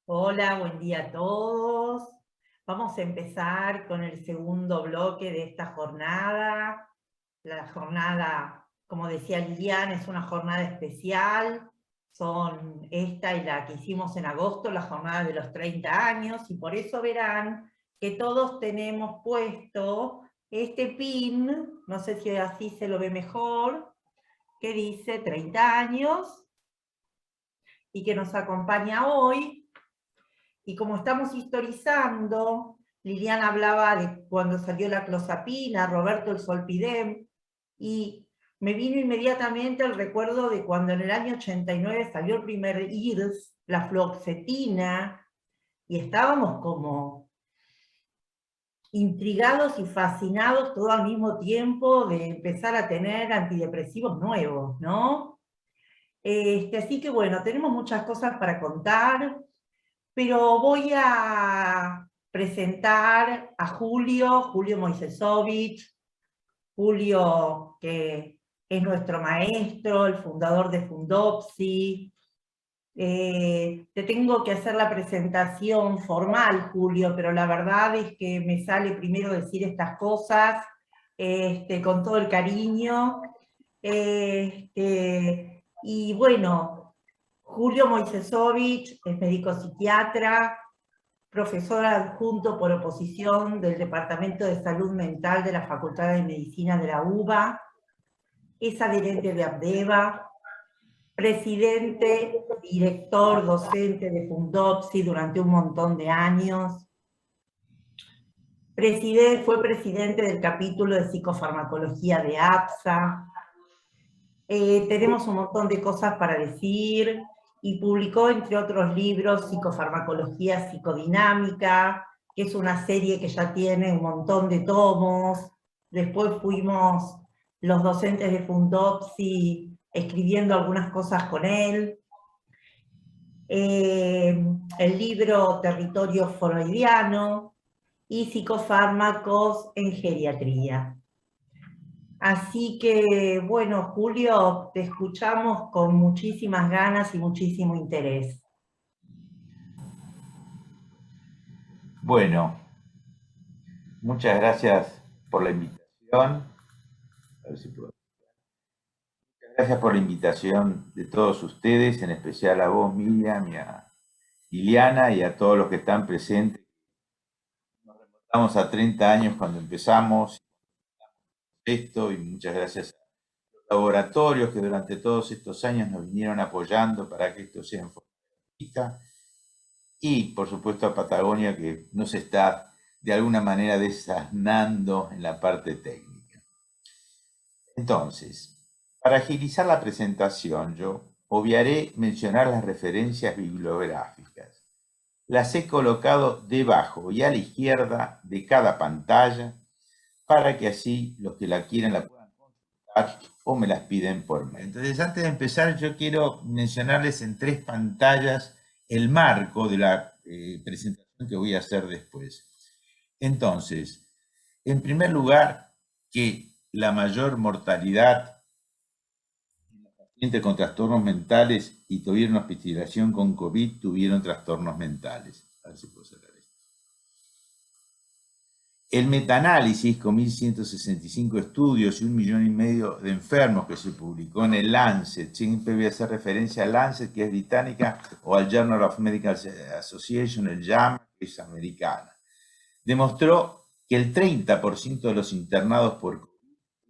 Hola, buen día a todos. Vamos a empezar con el segundo bloque de esta jornada. La jornada, como decía Liliana, es una jornada especial. Son esta y la que hicimos en agosto, la jornada de los 30 años, y por eso verán que todos tenemos puesto este pin, no sé si así se lo ve mejor, que dice 30 años y que nos acompaña hoy. Y como estamos historizando, Liliana hablaba de cuando salió la clozapina, Roberto el Solpidem, y me vino inmediatamente el recuerdo de cuando en el año 89 salió el primer IRS, la fluoxetina, y estábamos como intrigados y fascinados todo al mismo tiempo de empezar a tener antidepresivos nuevos, ¿no? Así que bueno, tenemos muchas cosas para contar. Pero voy a presentar a Julio Moisesovich, Julio que es nuestro maestro, el fundador de Fundopsi. Te tengo que hacer la presentación formal, Julio, pero la verdad es que me sale primero decir estas cosas con todo el cariño. Y bueno, Julio Moisesovich es médico psiquiatra, profesor adjunto por oposición del Departamento de Salud Mental de la Facultad de Medicina de la UBA, es adherente de Abdeva, presidente, director, docente de Fundopsi durante un montón de años, fue presidente del capítulo de psicofarmacología de APSA. Tenemos un montón de cosas para decir, y publicó, entre otros libros, Psicofarmacología Psicodinámica, que es una serie que ya tiene un montón de tomos. Después fuimos los docentes de Fundopsi escribiendo algunas cosas con él. El libro Territorio Freudiano y Psicofármacos en Geriatría. Así que, bueno, Julio, te escuchamos con muchísimas ganas y muchísimo interés. Bueno, muchas gracias por la invitación. A ver si puedo. Muchas gracias por la invitación de todos ustedes, en especial a vos, Miriam, y a Liliana, y a todos los que están presentes. Nos remontamos a 30 años cuando empezamos esto, y muchas gracias a los laboratorios que durante todos estos años nos vinieron apoyando para que esto sea en forma gratuita, y por supuesto a Patagonia, que nos está de alguna manera desasnando en la parte técnica. Entonces, para agilizar la presentación, yo obviaré mencionar las referencias bibliográficas. Las he colocado debajo y a la izquierda de cada pantalla para que así los que la quieran la puedan consultar o me las piden por mail. Entonces, antes de empezar, yo quiero mencionarles en 3 pantallas el marco de la presentación que voy a hacer después. Entonces, en primer lugar, que la mayor mortalidad pacientes con trastornos mentales y tuvieron hospitalización con COVID tuvieron trastornos mentales. A ver si puedo sacar esto. El metaanálisis con 1.165 estudios y 1,5 millones de enfermos que se publicó en el Lancet, siempre voy a hacer referencia al Lancet, que es británica, o al Journal of Medical Association, el JAMA, que es americana, demostró que el 30% de los internados por COVID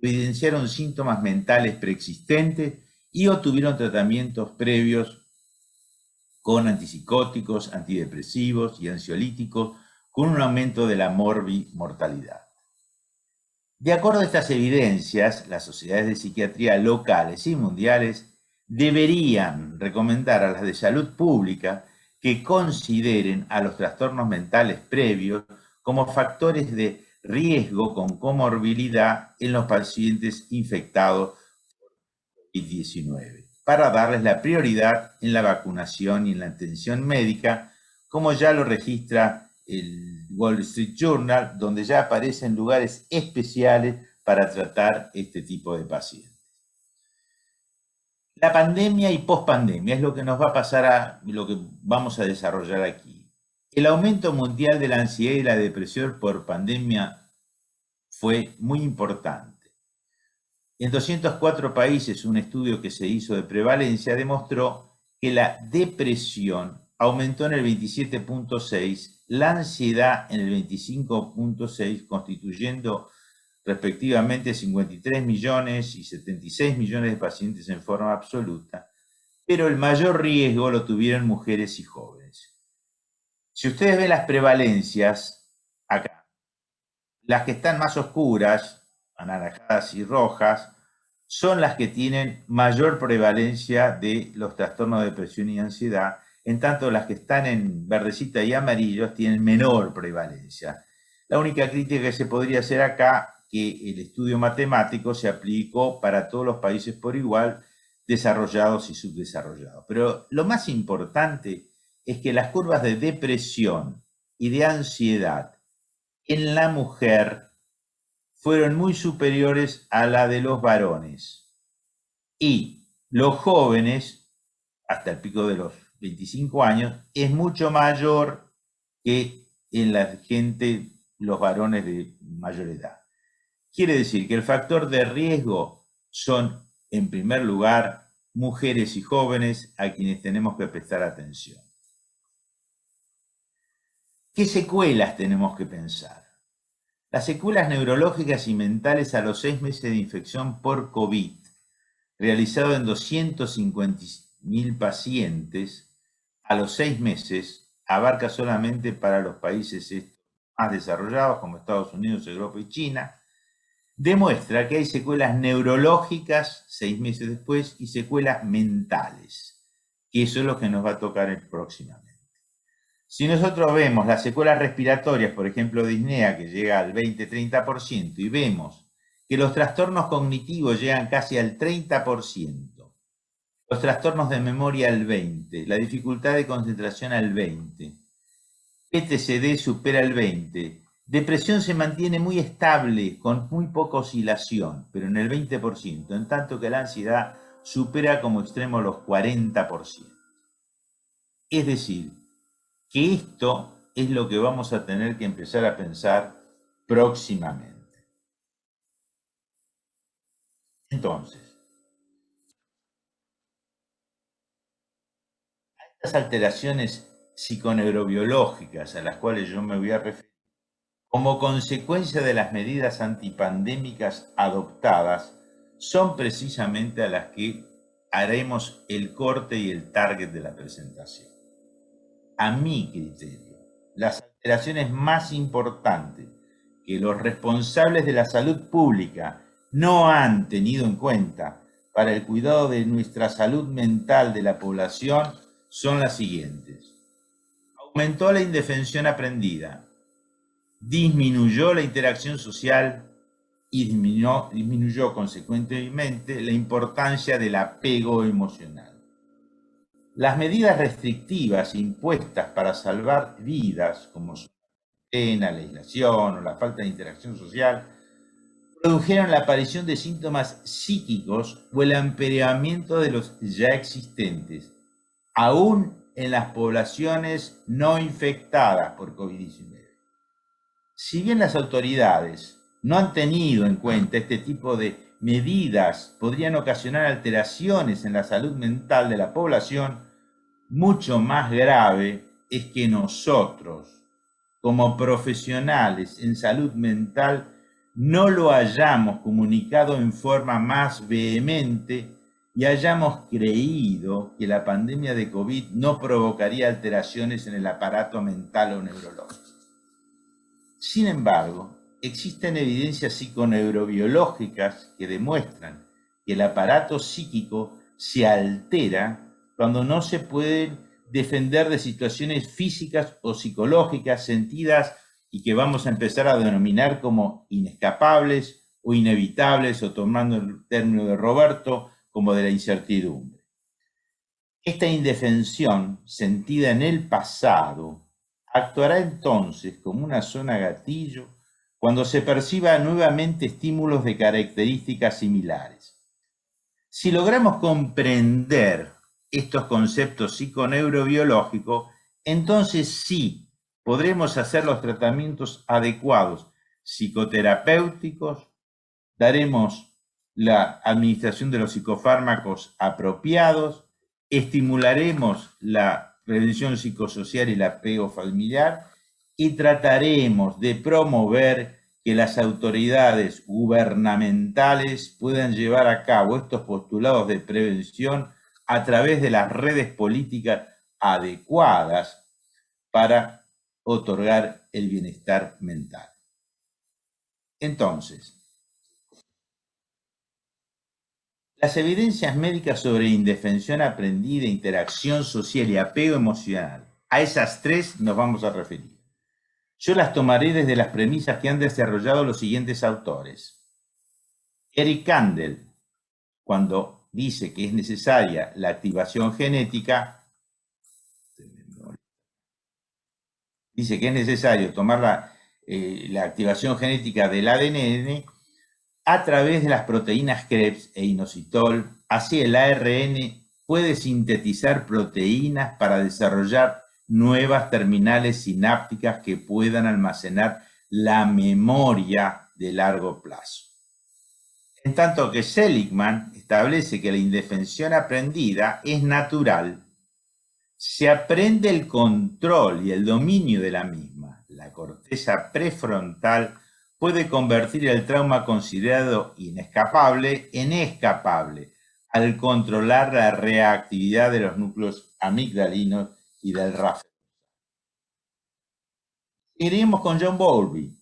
evidenciaron síntomas mentales preexistentes y obtuvieron tratamientos previos con antipsicóticos, antidepresivos y ansiolíticos, con un aumento de la mortalidad. De acuerdo a estas evidencias, las sociedades de psiquiatría locales y mundiales deberían recomendar a las de salud pública que consideren a los trastornos mentales previos como factores de riesgo con comorbilidad en los pacientes infectados por COVID-19, para darles la prioridad en la vacunación y en la atención médica, como ya lo registra el Wall Street Journal, donde ya aparecen lugares especiales para tratar este tipo de pacientes. La pandemia y pospandemia es lo que nos va a pasar lo que vamos a desarrollar aquí. El aumento mundial de la ansiedad y la depresión por pandemia fue muy importante. En 204 países, un estudio que se hizo de prevalencia demostró que la depresión aumentó en el 27.6, la ansiedad en el 25.6, constituyendo respectivamente 53 millones y 76 millones de pacientes en forma absoluta, pero el mayor riesgo lo tuvieron mujeres y jóvenes. Si ustedes ven las prevalencias, acá, las que están más oscuras, anaranjadas y rojas, son las que tienen mayor prevalencia de los trastornos de depresión y ansiedad, en tanto las que están en verdecita y amarillos tienen menor prevalencia. La única crítica que se podría hacer acá que el estudio matemático se aplicó para todos los países por igual, desarrollados y subdesarrollados. Pero lo más importante es que las curvas de depresión y de ansiedad en la mujer fueron muy superiores a la de los varones. Y los jóvenes, hasta el pico de los 25 años, es mucho mayor que en la gente, los varones de mayor edad. Quiere decir que el factor de riesgo son, en primer lugar, mujeres y jóvenes a quienes tenemos que prestar atención. ¿Qué secuelas tenemos que pensar? Las secuelas neurológicas y mentales a los 6 meses de infección por COVID, realizado en 250.000 pacientes, a los 6 meses, abarca solamente para los países más desarrollados como Estados Unidos, Europa y China, demuestra que hay secuelas neurológicas 6 meses después y secuelas mentales, que eso es lo que nos va a tocar próximamente. Si nosotros vemos las secuelas respiratorias, por ejemplo, disnea, que llega al 20-30%, y vemos que los trastornos cognitivos llegan casi al 30%, los trastornos de memoria al 20%, la dificultad de concentración al 20%, PTSD supera el 20%, depresión se mantiene muy estable, con muy poca oscilación, pero en el 20%, en tanto que la ansiedad supera como extremo los 40%. Es decir, que esto es lo que vamos a tener que empezar a pensar próximamente. Entonces, a estas alteraciones psiconeurobiológicas a las cuales yo me voy a referir, como consecuencia de las medidas antipandémicas adoptadas, son precisamente a las que haremos el corte y el target de la presentación. A mi criterio, las alteraciones más importantes que los responsables de la salud pública no han tenido en cuenta para el cuidado de nuestra salud mental de la población son las siguientes. Aumentó la indefensión aprendida, disminuyó la interacción social y disminuyó consecuentemente la importancia del apego emocional. Las medidas restrictivas impuestas para salvar vidas, como la aislación o la falta de interacción social, produjeron la aparición de síntomas psíquicos o el empeoramiento de los ya existentes, aún en las poblaciones no infectadas por COVID-19. Si bien las autoridades no han tenido en cuenta este tipo de medidas, podrían ocasionar alteraciones en la salud mental de la población, mucho más grave es que nosotros, como profesionales en salud mental, no lo hayamos comunicado en forma más vehemente y hayamos creído que la pandemia de COVID no provocaría alteraciones en el aparato mental o neurológico. Sin embargo, existen evidencias psiconeurobiológicas que demuestran que el aparato psíquico se altera cuando no se puede defender de situaciones físicas o psicológicas sentidas y que vamos a empezar a denominar como inescapables o inevitables, o tomando el término de Roberto, como de la incertidumbre. Esta indefensión sentida en el pasado actuará entonces como una zona gatillo cuando se perciba nuevamente estímulos de características similares. Si logramos comprender estos conceptos psiconeurobiológicos, entonces sí podremos hacer los tratamientos adecuados psicoterapéuticos, daremos la administración de los psicofármacos apropiados, estimularemos la prevención psicosocial y el apego familiar y trataremos de promover que las autoridades gubernamentales puedan llevar a cabo estos postulados de prevención a través de las redes políticas adecuadas para otorgar el bienestar mental. Entonces, las evidencias médicas sobre indefensión aprendida, interacción social y apego emocional, a esas tres nos vamos a referir. Yo las tomaré desde las premisas que han desarrollado los siguientes autores. Eric Kandel, cuando dice que es necesaria la activación genética, dice que es necesario tomar la activación genética del ADN a través de las proteínas Krebs e inositol. Así el ARN puede sintetizar proteínas para desarrollar nuevas terminales sinápticas que puedan almacenar la memoria de largo plazo. En tanto que Seligman establece que la indefensión aprendida es natural, se aprende el control y el dominio de la misma. La corteza prefrontal puede convertir el trauma considerado inescapable en escapable al controlar la reactividad de los núcleos amigdalinos y del RAF. Seguiremos con John Bowlby,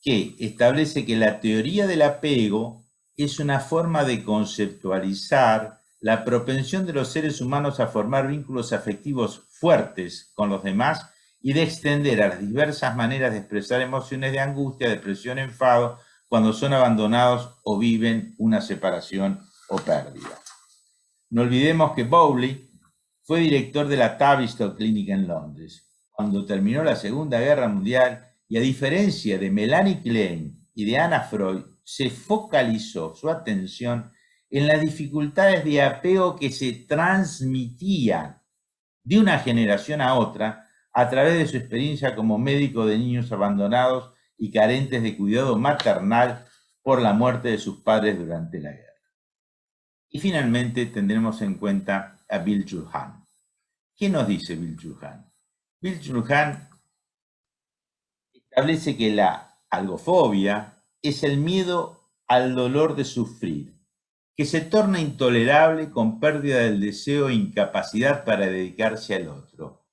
que establece que la teoría del apego es una forma de conceptualizar la propensión de los seres humanos a formar vínculos afectivos fuertes con los demás y de extender a las diversas maneras de expresar emociones de angustia, depresión, enfado, cuando son abandonados o viven una separación o pérdida. No olvidemos que Bowlby fue director de la Tavistock Clinic en Londres. Cuando terminó la Segunda Guerra Mundial, y a diferencia de Melanie Klein y de Anna Freud, se focalizó su atención en las dificultades de apego que se transmitían de una generación a otra a través de su experiencia como médico de niños abandonados y carentes de cuidado maternal por la muerte de sus padres durante la guerra. Y finalmente tendremos en cuenta a Bill Julhan. ¿Qué nos dice Bill Julhan? Bill Julhan establece que la algofobia es el miedo al dolor de sufrir, que se torna intolerable con pérdida del deseo e incapacidad para dedicarse al otro.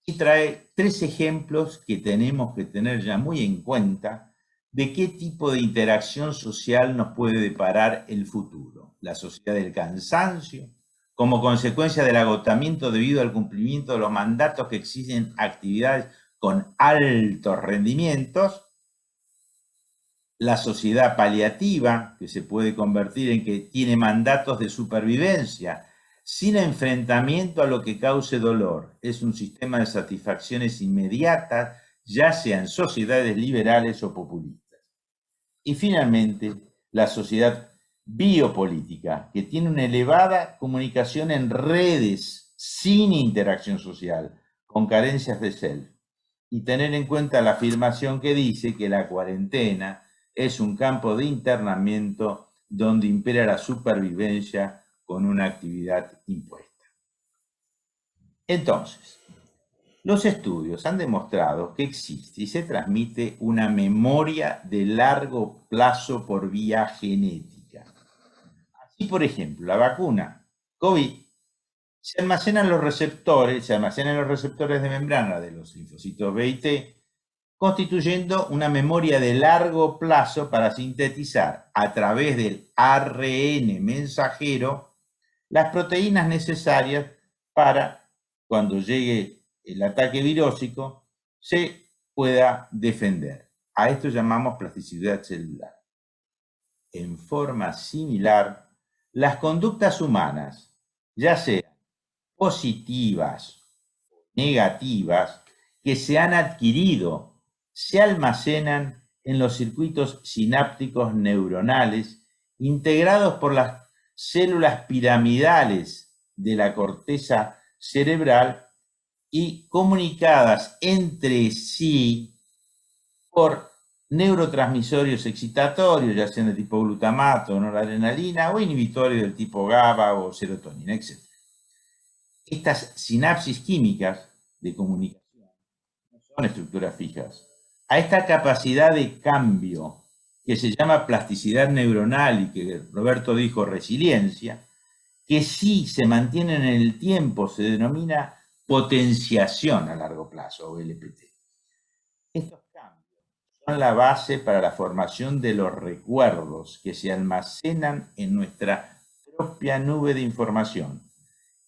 Y trae 3 ejemplos que tenemos que tener ya muy en cuenta de qué tipo de interacción social nos puede deparar el futuro. La sociedad del cansancio, como consecuencia del agotamiento debido al cumplimiento de los mandatos que exigen actividades con altos rendimientos. La sociedad paliativa, que se puede convertir en que tiene mandatos de supervivencia, sin enfrentamiento a lo que cause dolor. Es un sistema de satisfacciones inmediatas, ya sean sociedades liberales o populistas. Y finalmente, la sociedad biopolítica, que tiene una elevada comunicación en redes sin interacción social, con carencias de self. Y tener en cuenta la afirmación que dice que la cuarentena es un campo de internamiento donde impera la supervivencia con una actividad impuesta. Entonces, los estudios han demostrado que existe y se transmite una memoria de largo plazo por vía genética. Así, por ejemplo, la vacuna COVID se almacenan los receptores de membrana de los linfocitos B y T, constituyendo una memoria de largo plazo para sintetizar a través del ARN mensajero las proteínas necesarias para, cuando llegue el ataque virósico, se pueda defender. A esto llamamos plasticidad celular. En forma similar, las conductas humanas, ya sean positivas o negativas, que se han adquirido, se almacenan en los circuitos sinápticos neuronales integrados por las células piramidales de la corteza cerebral y comunicadas entre sí por neurotransmisores excitatorios, ya sean de tipo glutamato, noradrenalina, o inhibitorios del tipo GABA o serotonina, etc. Estas sinapsis químicas de comunicación no son estructuras fijas. A esta capacidad de cambio, que se llama plasticidad neuronal y que Roberto dijo resiliencia, que sí se mantiene en el tiempo, se denomina potenciación a largo plazo, o LPT. Estos cambios son la base para la formación de los recuerdos que se almacenan en nuestra propia nube de información,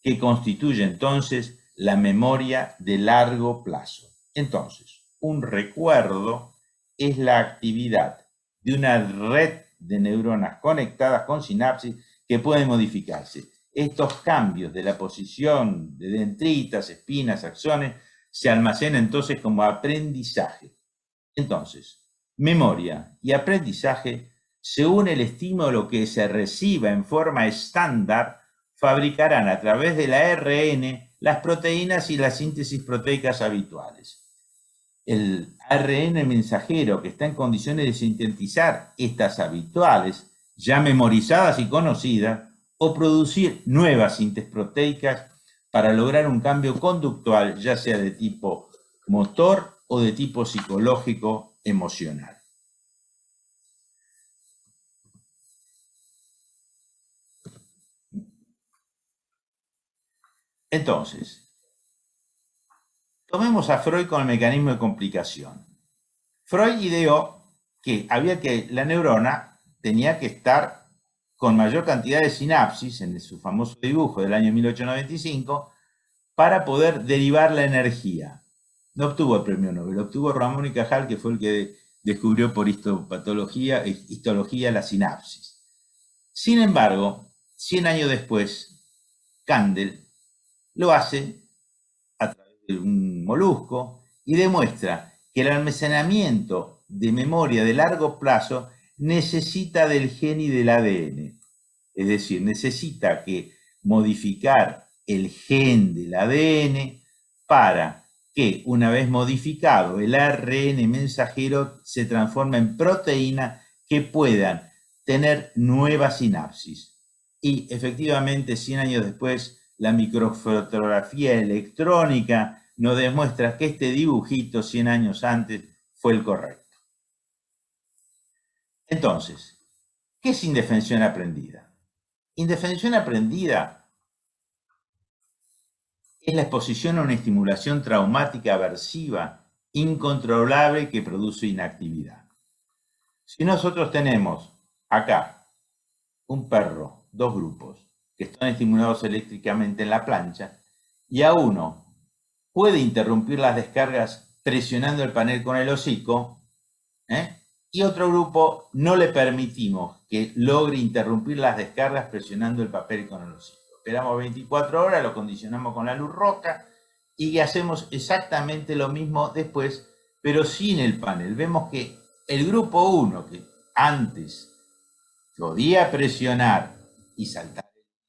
que constituye entonces la memoria de largo plazo. Entonces, un recuerdo es la actividad de una red de neuronas conectadas con sinapsis que pueden modificarse. Estos cambios de la posición de dendritas, espinas, axones, se almacenan entonces como aprendizaje. Entonces, memoria y aprendizaje, según el estímulo que se reciba en forma estándar, fabricarán a través del ARN las proteínas y las síntesis proteicas habituales. El ARN mensajero que está en condiciones de sintetizar estas habituales, ya memorizadas y conocidas, o producir nuevas síntesis proteicas para lograr un cambio conductual, ya sea de tipo motor o de tipo psicológico emocional. Entonces, tomemos a Freud con el mecanismo de complicación. Freud ideó que la neurona tenía que estar con mayor cantidad de sinapsis, en su famoso dibujo del año 1895, para poder derivar la energía. No obtuvo el premio Nobel, obtuvo Ramón y Cajal, que fue el que descubrió por histología la sinapsis. Sin embargo, 100 años después, Kandel lo hace a través de un molusco y demuestra que el almacenamiento de memoria de largo plazo necesita del gen y del ADN. Es decir, necesita que modificar el gen del ADN para que, una vez modificado, el ARN mensajero se transforme en proteínas que puedan tener nuevas sinapsis. Y efectivamente, 100 años después, la microfotografía electrónica nos demuestra que este dibujito 100 años antes fue el correcto. Entonces, ¿qué es indefensión aprendida? Indefensión aprendida es la exposición a una estimulación traumática aversiva incontrolable que produce inactividad. Si nosotros tenemos acá un perro, dos grupos, que están estimulados eléctricamente en la plancha, y a uno puede interrumpir las descargas presionando el panel con el hocico, y otro grupo no le permitimos que logre interrumpir las descargas presionando el papel con el hocico. Esperamos 24 horas, lo condicionamos con la luz roja y hacemos exactamente lo mismo después, pero sin el panel. Vemos que el grupo 1, que antes podía presionar y saltar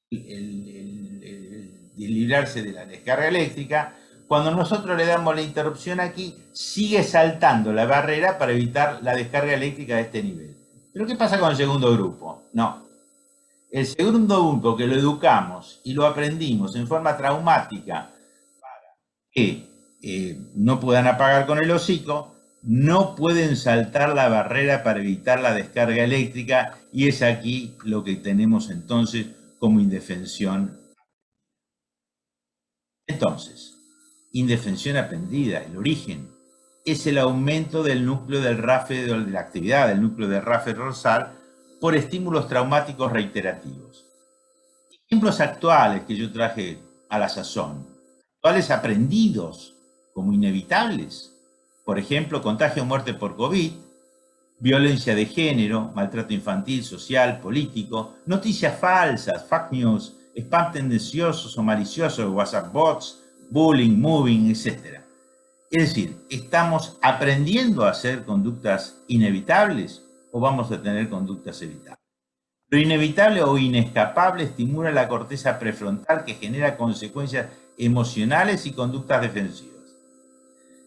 y librarse de la descarga eléctrica, cuando nosotros le damos la interrupción aquí, sigue saltando la barrera para evitar la descarga eléctrica de este nivel. ¿Pero qué pasa con el segundo grupo? No. El segundo grupo que lo educamos y lo aprendimos en forma traumática para que no puedan apagar con el hocico, no pueden saltar la barrera para evitar la descarga eléctrica, y es aquí lo que tenemos entonces como indefensión. Entonces, indefensión aprendida, el origen, es el aumento del núcleo del RAFE, de la actividad del núcleo del RAFE dorsal por estímulos traumáticos reiterativos. Ejemplos actuales que yo traje a la sazón, actuales aprendidos como inevitables, por ejemplo, contagio o muerte por COVID, violencia de género, maltrato infantil, social, político, noticias falsas, fake news, spam tendenciosos o maliciosos, WhatsApp bots, bullying, moving, etc. Es decir, ¿estamos aprendiendo a hacer conductas inevitables o vamos a tener conductas evitables? Lo inevitable o inescapable estimula la corteza prefrontal, que genera consecuencias emocionales y conductas defensivas.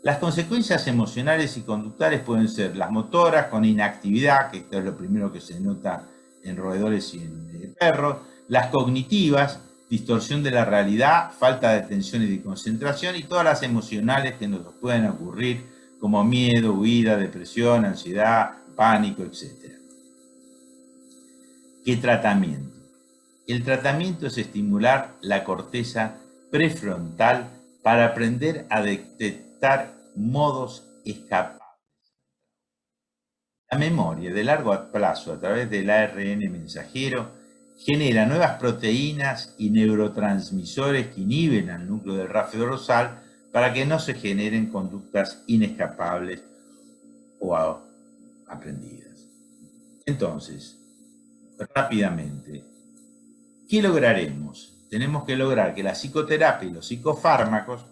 Las consecuencias emocionales y conductuales pueden ser las motoras, con inactividad, que esto es lo primero que se nota en roedores y en perros; las cognitivas, distorsión de la realidad, falta de atención y de concentración; y todas las emocionales que nos pueden ocurrir, como miedo, huida, depresión, ansiedad, pánico, etc. ¿Qué tratamiento? El tratamiento es estimular la corteza prefrontal para aprender a detectar modos escapables. La memoria de largo plazo a través del ARN mensajero genera nuevas proteínas y neurotransmisores que inhiben al núcleo del ráfido dorsal para que no se generen conductas inescapables o aprendidas. Entonces, rápidamente, ¿qué lograremos? Tenemos que lograr que la psicoterapia y los psicofármacos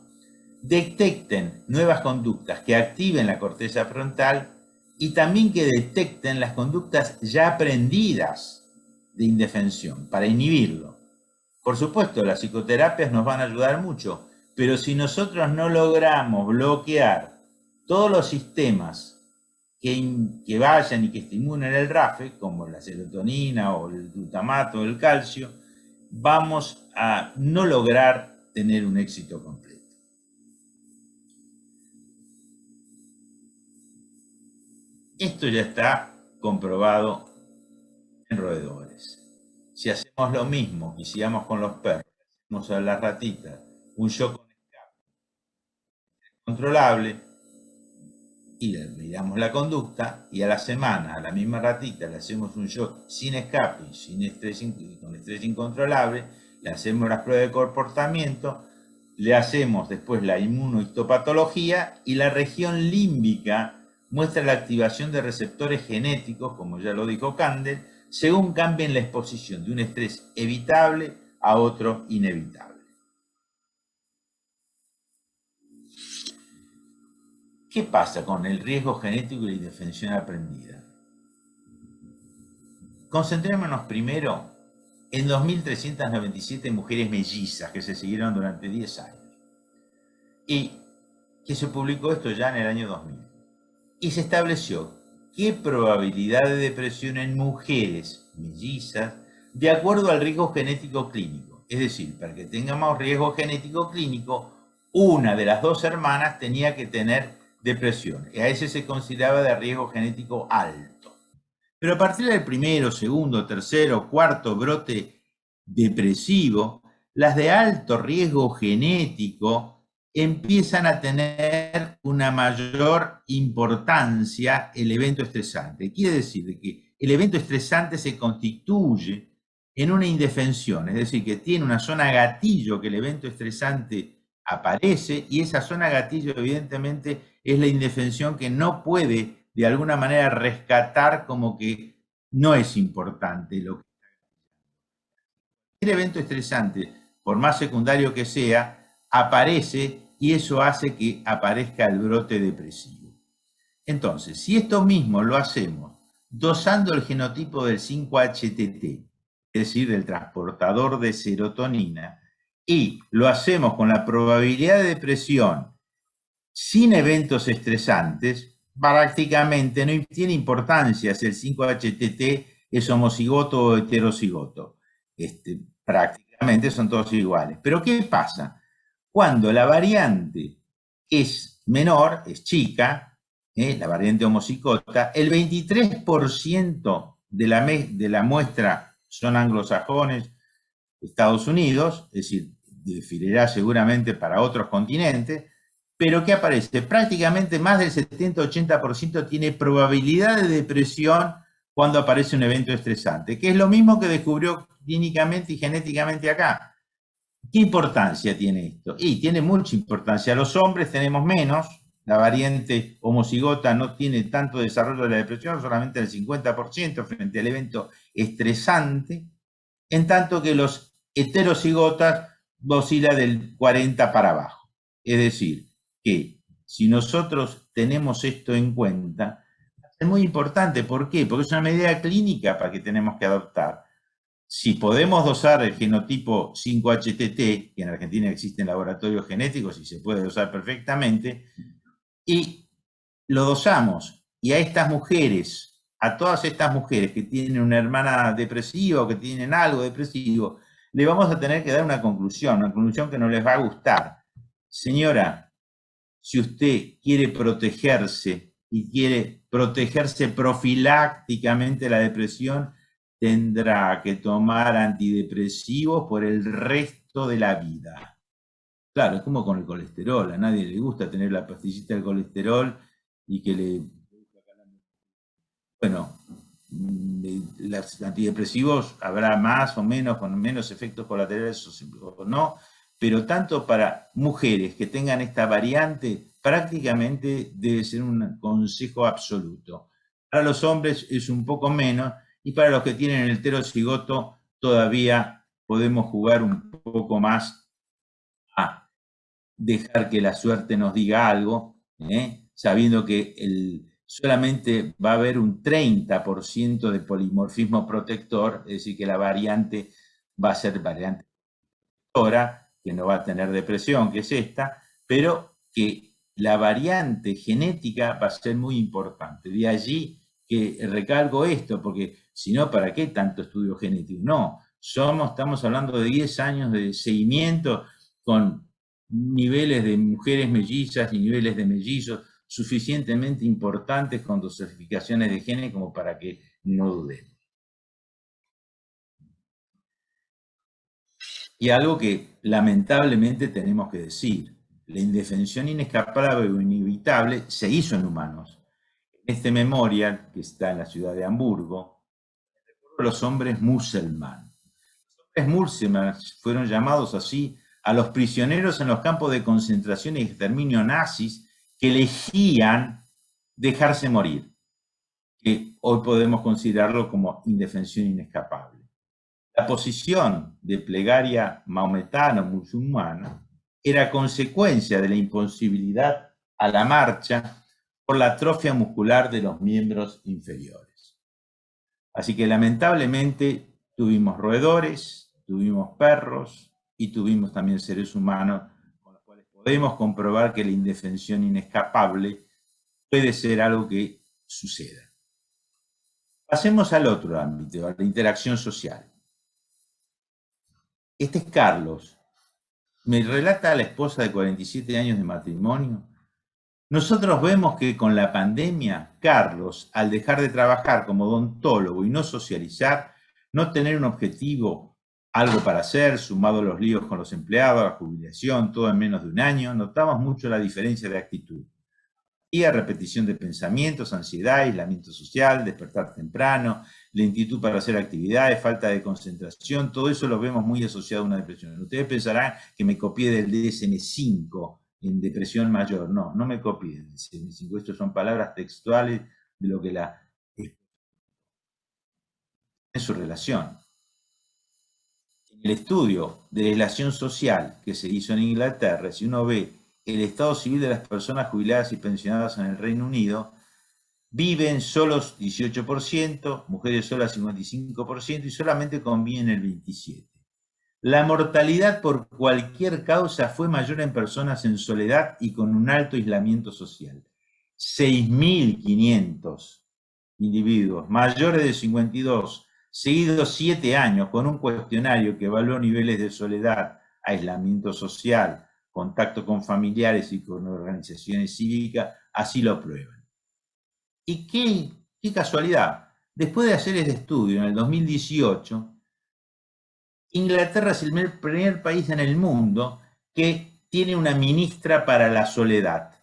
detecten nuevas conductas que activen la corteza frontal y también que detecten las conductas ya aprendidas de indefensión para inhibirlo. Por supuesto, las psicoterapias nos van a ayudar mucho, pero si nosotros no logramos bloquear todos los sistemas que vayan y que estimulen el RAFE, como la serotonina o el glutamato o el calcio, vamos a no lograr tener un éxito completo. Esto ya está comprobado en roedores. Si hacemos lo mismo que hicimos con los perros, hacemos a las ratitas un shock con escape controlable y le miramos la conducta, y a la semana a la misma ratita le hacemos un shock sin escape, sin estrés, con estrés incontrolable, le hacemos las pruebas de comportamiento, le hacemos después la inmunohistopatología, y la región límbica muestra la activación de receptores genéticos, como ya lo dijo Kandel, según cambien la exposición de un estrés evitable a otro inevitable. ¿Qué pasa con el riesgo genético y la indefensión aprendida? Concentrémonos primero en 2.397 mujeres mellizas que se siguieron durante 10 años. Y que se publicó esto ya en el año 2000. Y se estableció qué probabilidad de depresión en mujeres mellizas de acuerdo al riesgo genético clínico. Es decir, para que tengamos riesgo genético clínico, una de las dos hermanas tenía que tener depresión. Y a ese se consideraba de riesgo genético alto. Pero a partir del primero, segundo, tercero, cuarto brote depresivo, las de alto riesgo genético empiezan a tener una mayor importancia el evento estresante. Quiere decir que el evento estresante se constituye en una indefensión, es decir, que tiene una zona gatillo que el evento estresante aparece, y esa zona gatillo evidentemente es la indefensión, que no puede de alguna manera rescatar como que no es importante lo que el evento estresante, por más secundario que sea, aparece, y eso hace que aparezca el brote depresivo. Entonces, si esto mismo lo hacemos dosando el genotipo del 5-HTT, es decir, del transportador de serotonina, y lo hacemos con la probabilidad de depresión sin eventos estresantes, prácticamente no tiene importancia si el 5-HTT es homocigoto o heterocigoto. Prácticamente son todos iguales. Pero ¿qué pasa? Cuando la variante es menor, es chica, la variante homocigota, el 23% de la muestra son anglosajones, Estados Unidos, es decir, diferirá seguramente para otros continentes, pero ¿qué aparece? Prácticamente más del 70-80% tiene probabilidad de depresión cuando aparece un evento estresante, que es lo mismo que descubrió clínicamente y genéticamente acá. ¿Qué importancia tiene esto? Y tiene mucha importancia. Los hombres tenemos menos, la variante homocigota no tiene tanto desarrollo de la depresión, solamente el 50% frente al evento estresante, en tanto que los heterocigotas oscila del 40 para abajo. Es decir, que si nosotros tenemos esto en cuenta, Es muy importante, ¿por qué? Porque es una medida clínica para que tenemos que adoptar. Si podemos dosar el genotipo 5-HTT, que en Argentina existen laboratorios genéticos y se puede dosar perfectamente, y lo dosamos, y a estas mujeres, a todas estas mujeres que tienen una hermana depresiva o que tienen algo depresivo, le vamos a tener que dar una conclusión que no les va a gustar. Señora, si usted quiere protegerse y quiere protegerse profilácticamente de la depresión, tendrá que tomar antidepresivos por el resto de la vida. Claro, es como con el colesterol, a nadie le gusta tener la pastillita del colesterol y que le... Bueno, los antidepresivos habrá más o menos, con menos efectos colaterales o no, pero tanto para mujeres que tengan esta variante, prácticamente debe ser un consejo absoluto. Para los hombres es un poco menos, y para los que tienen el heterocigoto todavía podemos jugar un poco más a dejar que la suerte nos diga algo, sabiendo que solamente va a haber un 30% de polimorfismo protector, es decir, que la variante va a ser variante protectora, que no va a tener depresión, que es esta, pero que la variante genética va a ser muy importante. De allí que recalco esto, porque si no, ¿para qué tanto estudio genético? No, estamos hablando de 10 años de seguimiento con niveles de mujeres mellizas y niveles de mellizos suficientemente importantes con dosificaciones de genes como para que no dudemos. Y algo que lamentablemente tenemos que decir, la indefensión inescapable o inevitable se hizo en humanos. Este memorial, que está en la ciudad de Hamburgo, los hombres musulmanes. Los hombres musulmanes fueron llamados así a los prisioneros en los campos de concentración y exterminio nazis que elegían dejarse morir, que hoy podemos considerarlo como indefensión inescapable. La posición de plegaria maometana musulmana era consecuencia de la imposibilidad a la marcha por la atrofia muscular de los miembros inferiores. Así que lamentablemente tuvimos roedores, tuvimos perros y tuvimos también seres humanos con los cuales podemos comprobar que la indefensión inescapable puede ser algo que suceda. Pasemos al otro ámbito, a la interacción social. Este es Carlos. Me relata la esposa de 47 años de matrimonio. Nosotros vemos que con la pandemia, Carlos, al dejar de trabajar como odontólogo y no socializar, no tener un objetivo, algo para hacer, sumado a los líos con los empleados, la jubilación, todo en menos de un año, notamos mucho la diferencia de actitud. Y a repetición de pensamientos, ansiedad, aislamiento social, despertar temprano, lentitud para hacer actividades, falta de concentración, todo eso lo vemos muy asociado a una depresión. Ustedes pensarán que me copié del DSM-5 en depresión mayor. No, no me copié del DSM-5. Estas son palabras textuales de lo que es su relación. En el estudio de legislación social que se hizo en Inglaterra, si uno ve el estado civil de las personas jubiladas y pensionadas en el Reino Unido, viven solos 18%, mujeres solas 55% y solamente conviven el 27%. La mortalidad por cualquier causa fue mayor en personas en soledad y con un alto aislamiento social. 6.500 individuos mayores de 52, seguidos 7 años con un cuestionario que evaluó niveles de soledad, aislamiento social, contacto con familiares y con organizaciones cívicas, así lo prueban. Y qué casualidad, después de hacer este estudio en el 2018, Inglaterra es el primer país en el mundo que tiene una ministra para la soledad.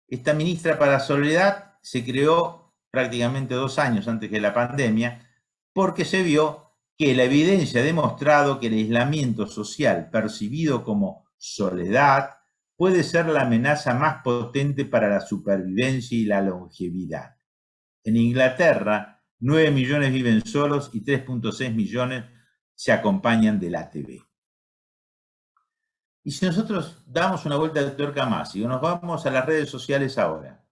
Esta ministra para la soledad se creó prácticamente 2 años antes de la pandemia porque se vio que la evidencia ha demostrado que el aislamiento social percibido como soledad puede ser la amenaza más potente para la supervivencia y la longevidad. En Inglaterra, 9 millones viven solos y 3.6 millones se acompañan del ATV. Y si nosotros damos una vuelta de tuerca más y nos vamos a las redes sociales ahora,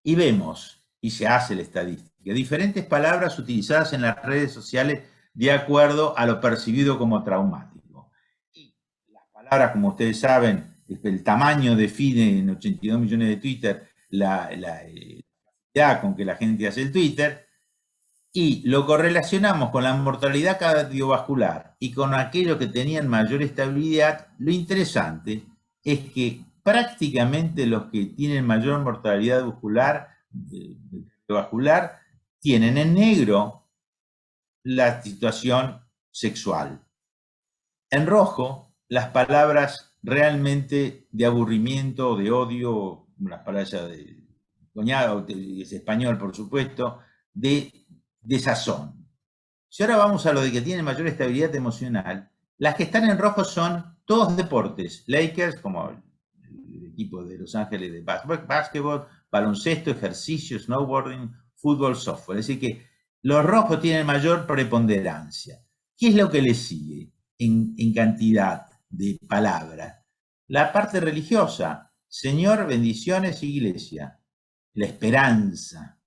Y vemos, y se hace la estadística, diferentes palabras utilizadas en las redes sociales de acuerdo a lo percibido como traumático. Y las palabras, como ustedes saben, el tamaño define en 82 millones de Twitter la capacidad con que la gente hace el Twitter, y lo correlacionamos con la mortalidad cardiovascular y con aquellos que tenían mayor estabilidad. Lo interesante es que prácticamente los que tienen mayor mortalidad cardiovascular tienen en negro la situación sexual. En rojo, las palabras realmente de aburrimiento, de odio, las palabras de coñado, es español por supuesto, de desazón. Si ahora vamos a lo de que tiene mayor estabilidad emocional, las que están en rojo son todos deportes. Lakers, como el equipo de Los Ángeles de básquetbol, baloncesto, ejercicio, snowboarding, fútbol, software. Es decir que los rojos tienen mayor preponderancia. ¿Qué es lo que les sigue en cantidad de palabras? La parte religiosa. Señor, bendiciones, iglesia. La esperanza.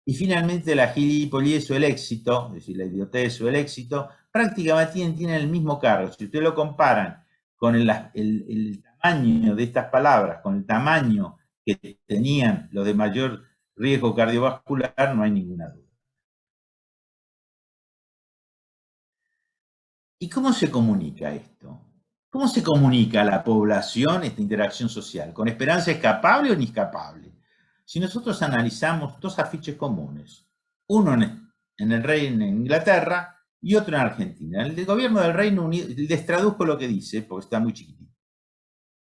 Y finalmente la gilipollez o el éxito, es decir, la idiotez o el éxito, prácticamente tienen el mismo cargo. Si ustedes lo comparan con el tamaño de estas palabras, con el tamaño que tenían los de mayor riesgo cardiovascular, no hay ninguna duda. ¿Y cómo se comunica esto? ¿Cómo se comunica a la población esta interacción social? ¿Con esperanza escapable o inescapable? Si nosotros analizamos dos afiches comunes, uno en el Reino de Inglaterra y otro en Argentina. El gobierno del Reino Unido, les traduzco lo que dice, porque está muy chiquitito.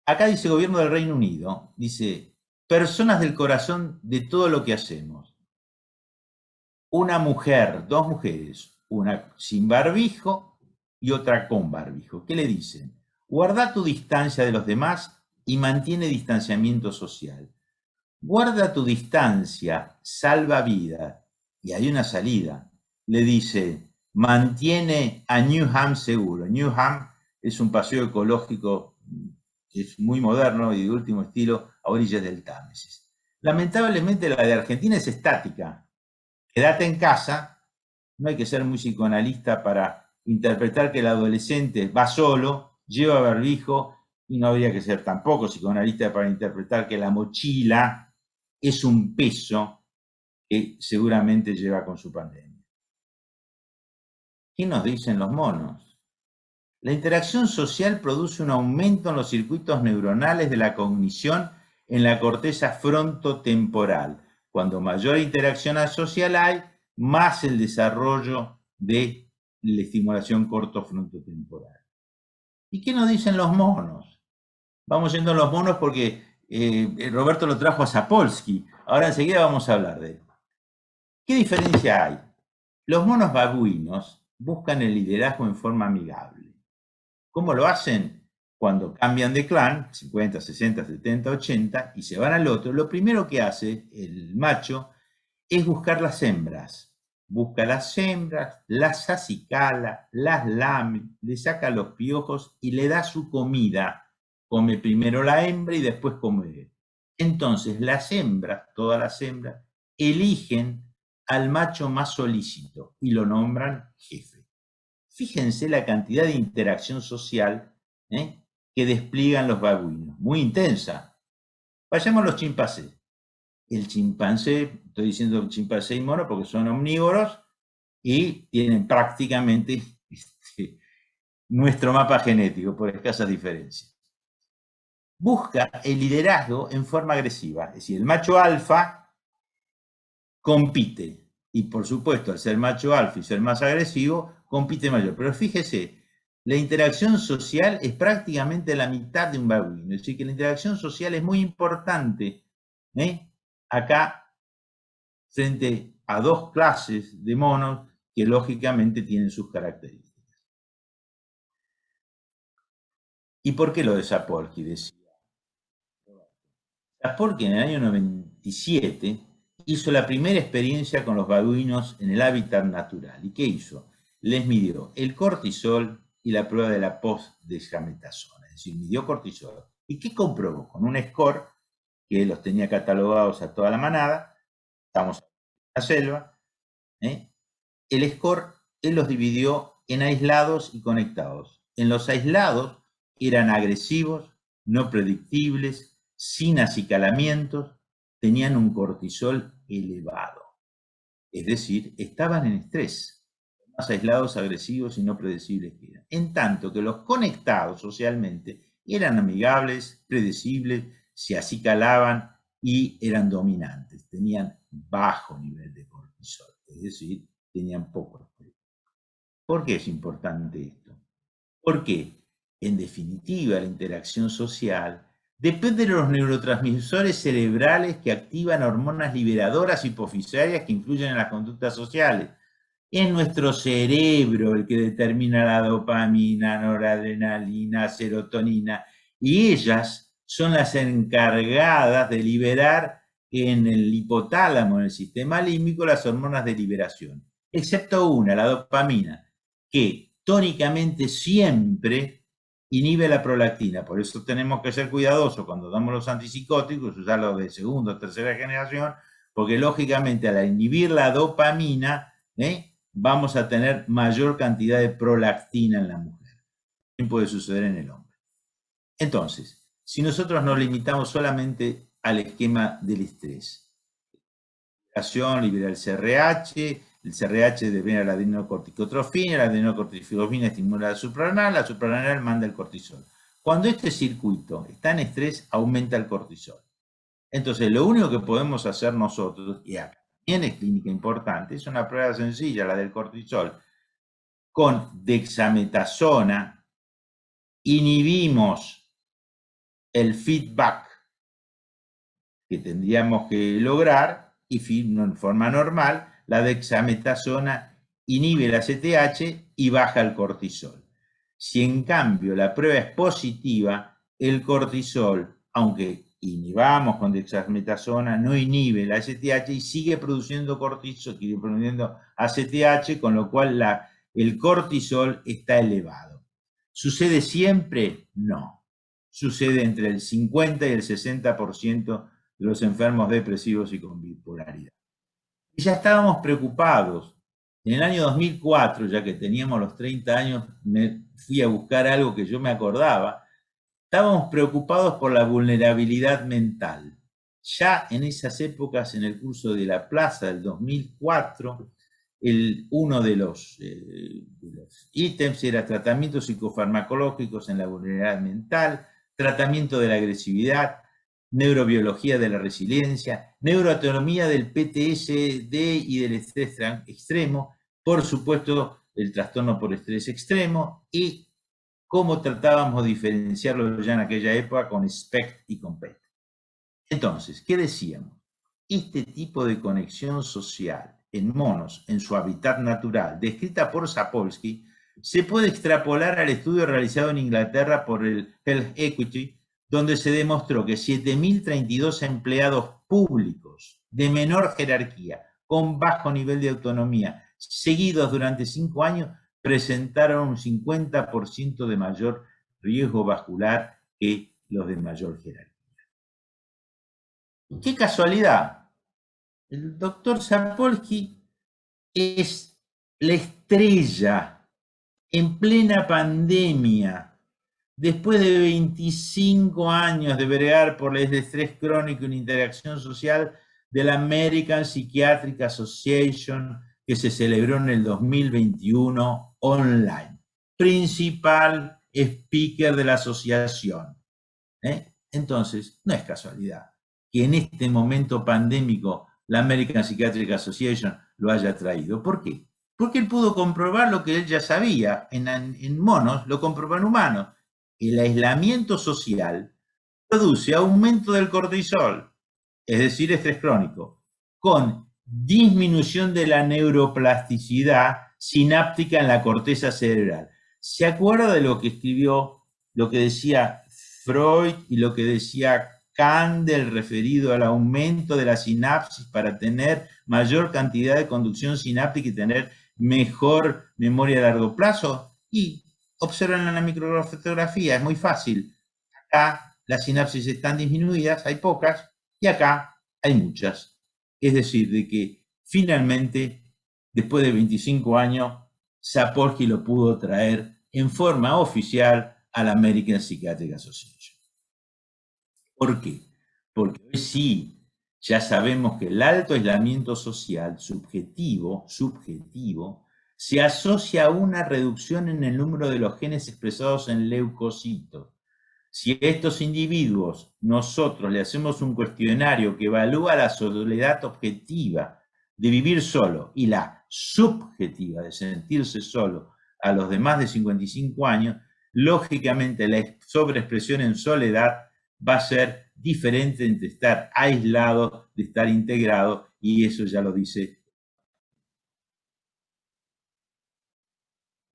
Acá dice gobierno del Reino Unido, dice, personas del corazón de todo lo que hacemos. Una mujer, dos mujeres, una sin barbijo y otra con barbijo. ¿Qué le dicen? Guarda tu distancia de los demás y mantiene distanciamiento social. Guarda tu distancia, salva vida. Y hay una salida. Le dice, mantiene a Newham seguro. Newham es un paseo ecológico, es muy moderno y de último estilo, a orillas del Támesis. Lamentablemente la de Argentina es estática. Quédate en casa. No hay que ser muy psicoanalista para interpretar que el adolescente va solo, lleva barbijo, y no habría que ser tampoco psicoanalista para interpretar que la mochila es un peso que seguramente lleva con su pandemia. ¿Qué nos dicen los monos? La interacción social produce un aumento en los circuitos neuronales de la cognición en la corteza frontotemporal. Cuando mayor interacción social hay, más el desarrollo de la estimulación cortofrontotemporal. ¿Y qué nos dicen los monos? Vamos yendo a los monos porque Roberto lo trajo a Sapolsky. Ahora enseguida vamos a hablar de él. ¿Qué diferencia hay? Los monos babuinos buscan el liderazgo en forma amigable. ¿Cómo lo hacen? Cuando cambian de clan, 50, 60, 70, 80, y se van al otro, lo primero que hace el macho es buscar las hembras. Busca las hembras, las acicala, las lame, le saca los piojos y le da su comida. Come primero la hembra y después come él. Entonces las hembras, todas las hembras, eligen al macho más solícito y lo nombran jefe. Fíjense la cantidad de interacción social que despliegan los babuinos, muy intensa. Vayamos a los chimpancés. El chimpancé, estoy diciendo chimpancé y mono porque son omnívoros y tienen prácticamente nuestro mapa genético por escasas diferencias. Busca el liderazgo en forma agresiva, es decir, el macho alfa compite y por supuesto al ser macho alfa y ser más agresivo, compite mayor. Pero fíjese, la interacción social es prácticamente la mitad de un babuino, es decir, que la interacción social es muy importante acá frente a dos clases de monos que lógicamente tienen sus características. ¿Y por qué lo de Sapolsky? Decía. Sapolsky en el año 97 hizo la primera experiencia con los babuinos en el hábitat natural. ¿Y qué hizo? Les midió el cortisol y la prueba de la post-desgametazona, es decir, midió cortisol. ¿Y qué comprobó? Con un score que los tenía catalogados a toda la manada, estamos en la selva, el score él los dividió en aislados y conectados. En los aislados eran agresivos, no predictibles, sin acicalamientos, tenían un cortisol elevado. Es decir, estaban en estrés, más aislados, agresivos y no predecibles que eran. En tanto que los conectados socialmente eran amigables, predecibles, se acicalaban y eran dominantes. Tenían bajo nivel de cortisol, es decir, tenían poco estrés. ¿Por qué es importante esto? Porque, en definitiva, la interacción social depende de los neurotransmisores cerebrales que activan hormonas liberadoras hipofisarias que influyen en las conductas sociales. Es nuestro cerebro el que determina la dopamina, noradrenalina, serotonina, y ellas son las encargadas de liberar en el hipotálamo, en el sistema límbico, las hormonas de liberación, excepto una, la dopamina, que tónicamente siempre inhibe la prolactina. Por eso tenemos que ser cuidadosos cuando damos los antipsicóticos, usarlos de segunda o tercera generación, porque lógicamente al inhibir la dopamina, vamos a tener mayor cantidad de prolactina en la mujer. También puede suceder en el hombre. Entonces, si nosotros nos limitamos solamente al esquema del estrés, libera el CRH deviene la adenocorticotrofina, la adenocorticotrofina estimula la suprarrenal manda el cortisol. Cuando este circuito está en estrés, aumenta el cortisol. Entonces, lo único que podemos hacer nosotros, y acá también es clínica importante, es una prueba sencilla, la del cortisol. Con dexametasona inhibimos el feedback que tendríamos que lograr y en forma normal, la dexametasona inhibe la ACTH y baja el cortisol. Si en cambio la prueba es positiva, el cortisol, aunque inhibamos con dexametasona, no inhibe la ACTH y sigue produciendo cortisol, sigue produciendo ACTH, con lo cual el cortisol está elevado. ¿Sucede siempre? No. Sucede entre el 50 y el 60% de los enfermos depresivos y con bipolaridad. Y ya estábamos preocupados. En el año 2004, ya que teníamos los 30 años, me fui a buscar algo que yo me acordaba. Estábamos preocupados por la vulnerabilidad mental. Ya en esas épocas, en el curso de la Plaza del 2004, uno de los ítems era tratamientos psicofarmacológicos en la vulnerabilidad mental, tratamiento de la agresividad, neurobiología de la resiliencia, neuroanatomía del PTSD y del estrés extremo, por supuesto el trastorno por estrés extremo y cómo tratábamos de diferenciarlo ya en aquella época con SPECT y con PET. Entonces, ¿qué decíamos? Este tipo de conexión social en monos, en su hábitat natural, descrita por Sapolsky, se puede extrapolar al estudio realizado en Inglaterra por el Health Equity, donde se demostró que 7.032 empleados públicos de menor jerarquía, con bajo nivel de autonomía, seguidos durante 5 años, presentaron un 50% de mayor riesgo vascular que los de mayor jerarquía. ¡Qué casualidad! El doctor Sapolsky es la estrella en plena pandemia, después de 25 años de bregar por el estrés crónico y la interacción social de la American Psychiatric Association, que se celebró en el 2021 online. Principal speaker de la asociación. Entonces, no es casualidad que en este momento pandémico la American Psychiatric Association lo haya traído. ¿Por qué? Porque él pudo comprobar lo que él ya sabía en monos, lo comprobó en humanos. El aislamiento social produce aumento del cortisol, es decir, estrés crónico, con disminución de la neuroplasticidad sináptica en la corteza cerebral. ¿Se acuerda de lo que escribió, lo que decía Freud y lo que decía Kandel referido al aumento de la sinapsis para tener mayor cantidad de conducción sináptica y tener mejor memoria a largo plazo? Y observen en la microfotografía, es muy fácil. Acá las sinapsis están disminuidas, hay pocas, y acá hay muchas. Es decir, de que finalmente, después de 25 años, Sapolsky lo pudo traer en forma oficial a la American Psychiatric Association. ¿Por qué? Porque hoy sí, ya sabemos que el alto aislamiento social subjetivo, se asocia a una reducción en el número de los genes expresados en leucocitos. Si a estos individuos nosotros le hacemos un cuestionario que evalúa la soledad objetiva de vivir solo y la subjetiva de sentirse solo a los de más de 55 años, lógicamente la sobreexpresión en soledad va a ser diferente entre estar aislado, de estar integrado, y eso ya lo dice.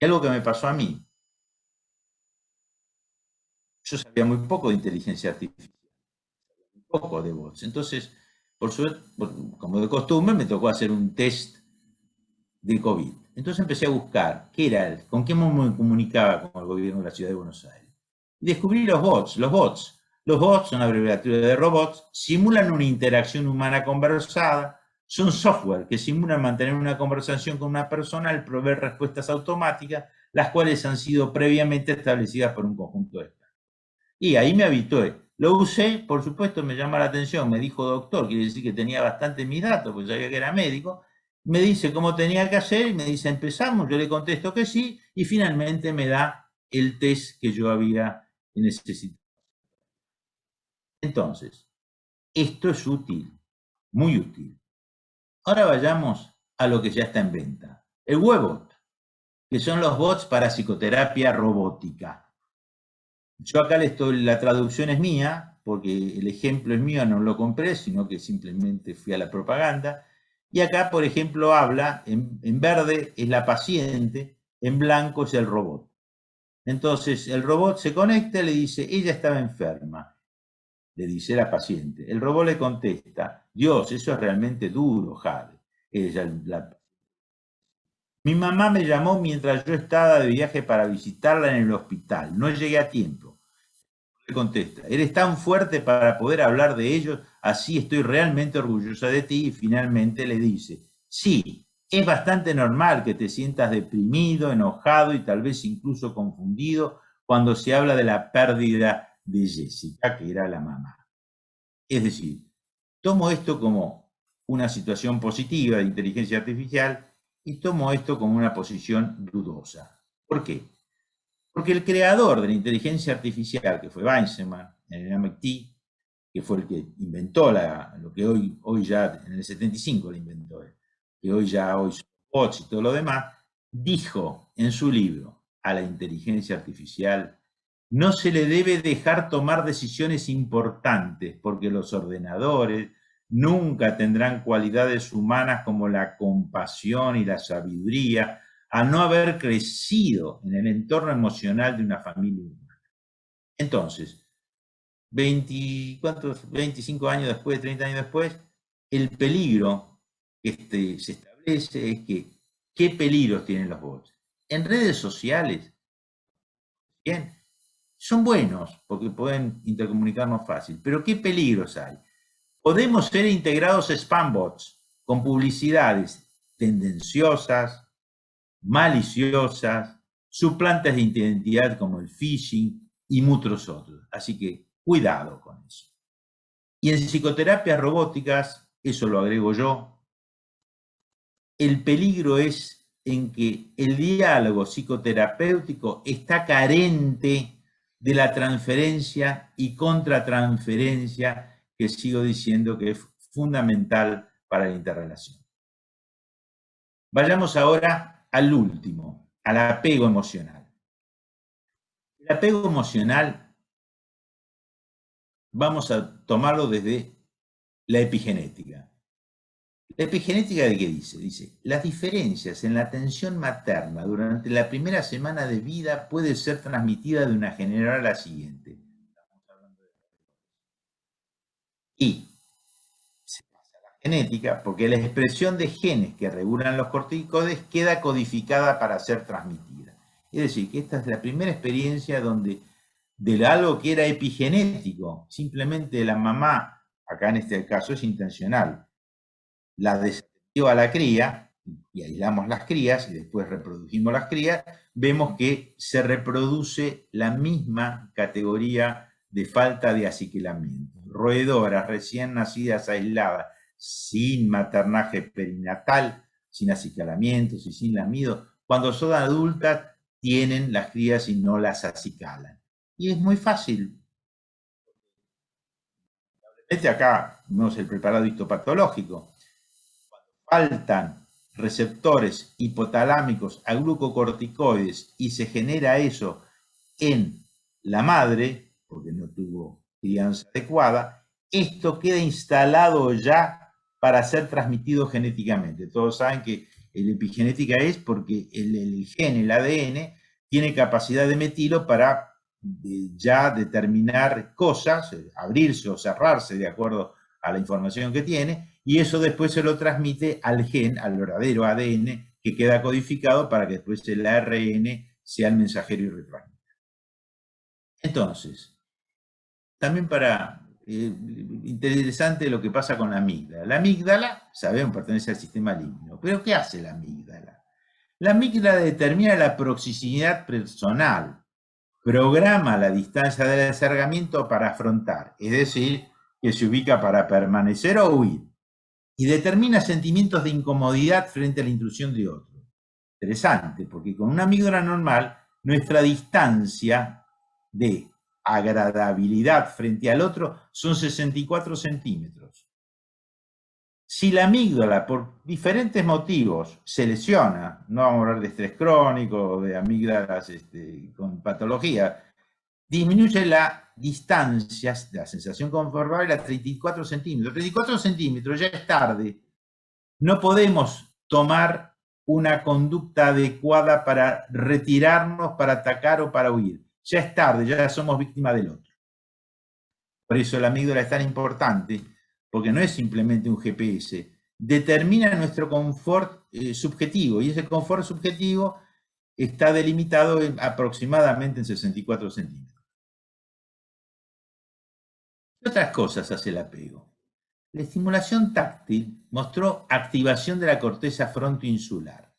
Y algo que me pasó a mí. Yo sabía muy poco de inteligencia artificial, muy poco de bots. Entonces, por suerte, como de costumbre, me tocó hacer un test de COVID. Entonces empecé a buscar qué era, con qué me comunicaba con el gobierno de la ciudad de Buenos Aires. Y descubrí los bots. Los bots son una abreviatura de robots, simulan una interacción humana conversada, son software que simulan mantener una conversación con una persona al proveer respuestas automáticas, las cuales han sido previamente establecidas por un conjunto de expertos. Y ahí me habitué. Lo usé, por supuesto, me llama la atención, me dijo doctor, quiere decir que tenía bastante mis datos, porque sabía que era médico, me dice cómo tenía que hacer y me dice empezamos, yo le contesto que sí, y finalmente me da el test que yo había necesitado. Entonces, esto es útil, muy útil. Ahora vayamos a lo que ya está en venta. El Webot, que son los bots para psicoterapia robótica. Yo acá la traducción es mía, porque el ejemplo es mío, no lo compré, sino que simplemente fui a la propaganda. Y acá, por ejemplo, habla, en verde es la paciente, en blanco es el robot. Entonces, el robot se conecta y le dice, ella estaba enferma, le dice la paciente. El robot le contesta, Dios, eso es realmente duro, Jade. Mi mamá me llamó mientras yo estaba de viaje para visitarla en el hospital. No llegué a tiempo. Le contesta, eres tan fuerte para poder hablar de ellos, así estoy realmente orgullosa de ti. Y finalmente le dice, sí, es bastante normal que te sientas deprimido, enojado y tal vez incluso confundido cuando se habla de la pérdida de Jessica, que era la mamá. Es decir, tomo esto como una situación positiva de inteligencia artificial y tomo esto como una posición dudosa. ¿Por qué? Porque el creador de la inteligencia artificial, que fue Weizmann en el MIT, que fue el que inventó lo que hoy ya, en el 75 lo inventó él, que hoy son bots y todo lo demás, dijo en su libro a la inteligencia artificial, no se le debe dejar tomar decisiones importantes porque los ordenadores nunca tendrán cualidades humanas como la compasión y la sabiduría, a no haber crecido en el entorno emocional de una familia humana. Entonces, 25 años después, 30 años después, el peligro que se establece es que, ¿qué peligros tienen los bots? En redes sociales, bien, son buenos porque pueden intercomunicarnos fácil, pero ¿qué peligros hay? Podemos ser integrados spam bots con publicidades tendenciosas, maliciosas, suplantes de identidad como el phishing y muchos otros. Así que cuidado con eso. Y en psicoterapias robóticas, eso lo agrego yo, el peligro es en que el diálogo psicoterapéutico está carente de la transferencia y contratransferencia que sigo diciendo que es fundamental para la interrelación. Vayamos ahora al último, al apego emocional. El apego emocional vamos a tomarlo desde la epigenética. ¿La epigenética de qué dice? Dice, las diferencias en la atención materna durante la primera semana de vida puede ser transmitida de una generación a la siguiente. Y se pasa a la genética porque la expresión de genes que regulan los corticoides queda codificada para ser transmitida. Es decir, que esta es la primera experiencia donde de algo que era epigenético, simplemente la mamá, acá en este caso es intencional, la desatendió a la cría, y aislamos las crías, y después reprodujimos las crías, vemos que se reproduce la misma categoría de falta de aciquilamiento. Roedoras recién nacidas aisladas, sin maternaje perinatal, sin acicalamientos y sin lamido, cuando son adultas tienen las crías y no las acicalan. Y es muy fácil. Acá vemos el preparado histopatológico. Faltan receptores hipotalámicos a glucocorticoides y se genera eso en la madre, porque no tuvo crianza adecuada, esto queda instalado ya para ser transmitido genéticamente. Todos saben que la epigenética es porque el gen, el ADN, tiene capacidad de metilo para ya determinar cosas, abrirse o cerrarse de acuerdo a la información que tiene, y eso después se lo transmite al gen, al verdadero ADN, que queda codificado para que después el ARN sea el mensajero y retransmita. Entonces, también interesante lo que pasa con la amígdala. La amígdala, sabemos, pertenece al sistema límbico, pero ¿qué hace la amígdala? La amígdala determina la proximidad personal, programa la distancia del acercamiento para afrontar, es decir, que se ubica para permanecer o huir, y determina sentimientos de incomodidad frente a la intrusión de otro. Interesante, porque con una amígdala normal, nuestra distancia de agradabilidad frente al otro son 64 centímetros. Si la amígdala, por diferentes motivos, se lesiona, no vamos a hablar de estrés crónico o de amígdalas con patología, disminuye la distancia, la sensación confortable a 34 centímetros. 34 centímetros ya es tarde. No podemos tomar una conducta adecuada para retirarnos, para atacar o para huir. Ya es tarde, ya somos víctimas del otro. Por eso la amígdala es tan importante, porque no es simplemente un GPS, determina nuestro confort subjetivo, y ese confort subjetivo está delimitado aproximadamente en 64 centímetros. ¿Qué otras cosas hace el apego? La estimulación táctil mostró activación de la corteza frontoinsular.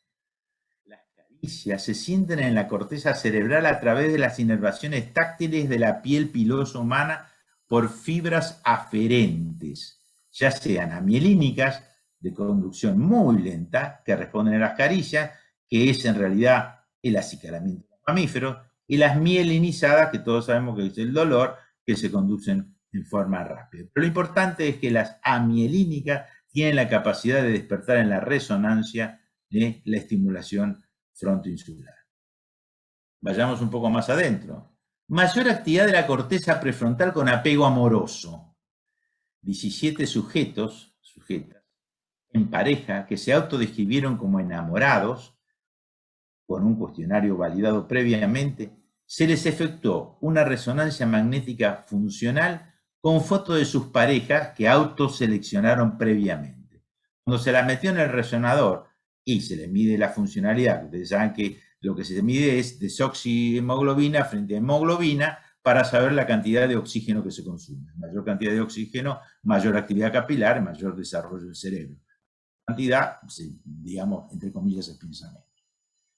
Las caricias se sienten en la corteza cerebral a través de las inervaciones táctiles de la piel pilosa humana por fibras aferentes, ya sean amielínicas, de conducción muy lenta, que responden a las caricias, que es en realidad el acicalamiento de los mamíferos, y las mielinizadas, que todos sabemos que es el dolor, que se conducen en forma rápida. Pero lo importante es que las amielínicas tienen la capacidad de despertar en la resonancia de la estimulación frontoinsular. Vayamos un poco más adentro. Mayor actividad de la corteza prefrontal con apego amoroso. 17 sujetas, en pareja que se autodescribieron como enamorados, con un cuestionario validado previamente, se les efectuó una resonancia magnética funcional con fotos de sus parejas que autoseleccionaron previamente. Cuando se las metió en el resonador y se le mide la funcionalidad, ustedes saben que lo que se mide es desoxihemoglobina frente a hemoglobina para saber la cantidad de oxígeno que se consume. Mayor cantidad de oxígeno, mayor actividad capilar, mayor desarrollo del cerebro. Cantidad, digamos, entre comillas, es pensamiento.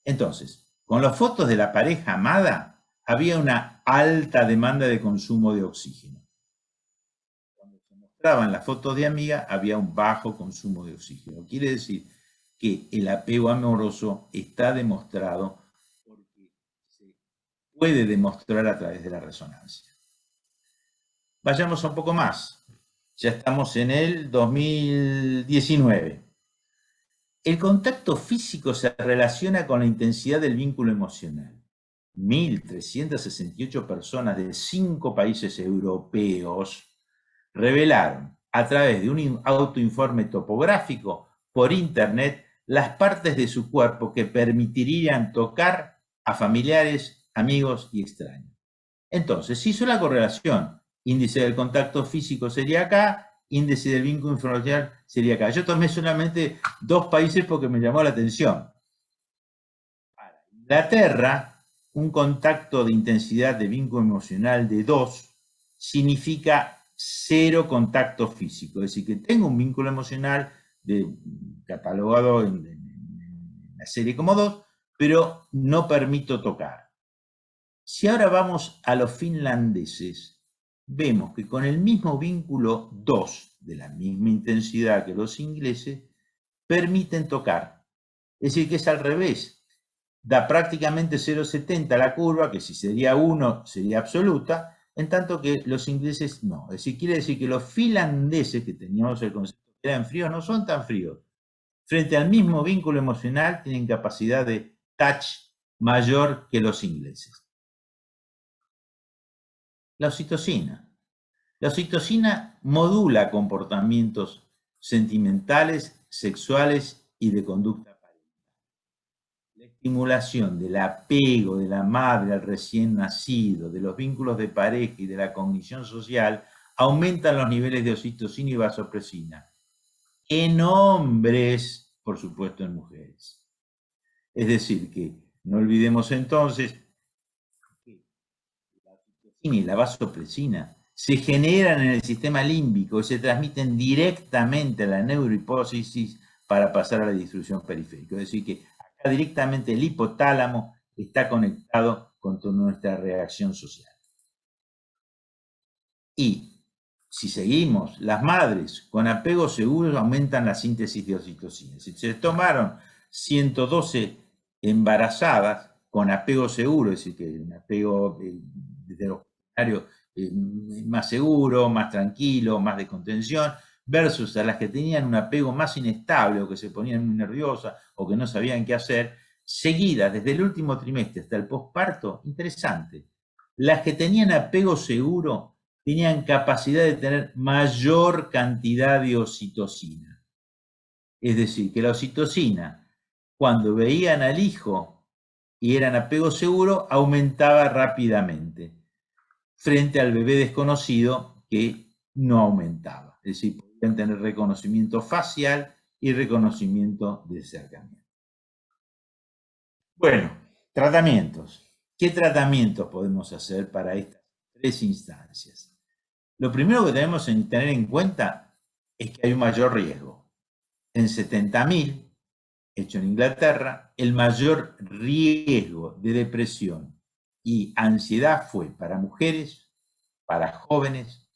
Entonces, con las fotos de la pareja amada, había una alta demanda de consumo de oxígeno. Cuando se mostraban las fotos de amiga, había un bajo consumo de oxígeno. Quiere decir que el apego amoroso está demostrado porque se puede demostrar a través de la resonancia. Vayamos un poco más. Ya estamos en el 2019. El contacto físico se relaciona con la intensidad del vínculo emocional. 1.368 personas de 5 países europeos revelaron a través de un autoinforme topográfico por internet las partes de su cuerpo que permitirían tocar a familiares, amigos y extraños. Entonces, se hizo la correlación. Índice del contacto físico sería acá, índice del vínculo informacional sería acá. Yo tomé solamente 2 países porque me llamó la atención. Para Inglaterra, un contacto de intensidad de vínculo emocional de 2 significa 0 contacto físico. Es decir, que tengo un vínculo emocional catalogado en la serie como 2, pero no permito tocar. Si ahora vamos a los finlandeses, vemos que con el mismo vínculo 2, de la misma intensidad que los ingleses, permiten tocar. Es decir, que es al revés. Da prácticamente 0,70 la curva, que si sería 1 sería absoluta, en tanto que los ingleses no. Es decir, quiere decir que los finlandeses, que teníamos el concepto que eran fríos, no son tan fríos. Frente al mismo vínculo emocional, tienen capacidad de touch mayor que los ingleses. La oxitocina. La oxitocina modula comportamientos sentimentales, sexuales y de conducta parental. La estimulación del apego de la madre al recién nacido, de los vínculos de pareja y de la cognición social aumentan los niveles de oxitocina y vasopresina. En hombres, por supuesto en mujeres. Es decir, que no olvidemos entonces que la oxitocina y la vasopresina se generan en el sistema límbico y se transmiten directamente a la neurohipófisis para pasar a la distribución periférica. Es decir, que acá directamente el hipotálamo está conectado con toda nuestra reacción social. Y si seguimos, las madres con apego seguro aumentan la síntesis de oxitocina. Si se tomaron 112 embarazadas con apego seguro, es decir, que un apego desde los comunitarios más seguro, más tranquilo, más de contención, versus a las que tenían un apego más inestable o que se ponían muy nerviosas o que no sabían qué hacer, seguidas desde el último trimestre hasta el posparto, interesante. Las que tenían apego seguro tenían capacidad de tener mayor cantidad de oxitocina. Es decir, que la oxitocina, cuando veían al hijo y eran apego seguro, aumentaba rápidamente, frente al bebé desconocido que no aumentaba. Es decir, podían tener reconocimiento facial y reconocimiento de acercamiento. Bueno, tratamientos. ¿Qué tratamientos podemos hacer para estas tres instancias? Lo primero que tenemos que tener en cuenta es que hay un mayor riesgo. En 70.000, hecho en Inglaterra, el mayor riesgo de depresión y ansiedad fue para mujeres, para jóvenes,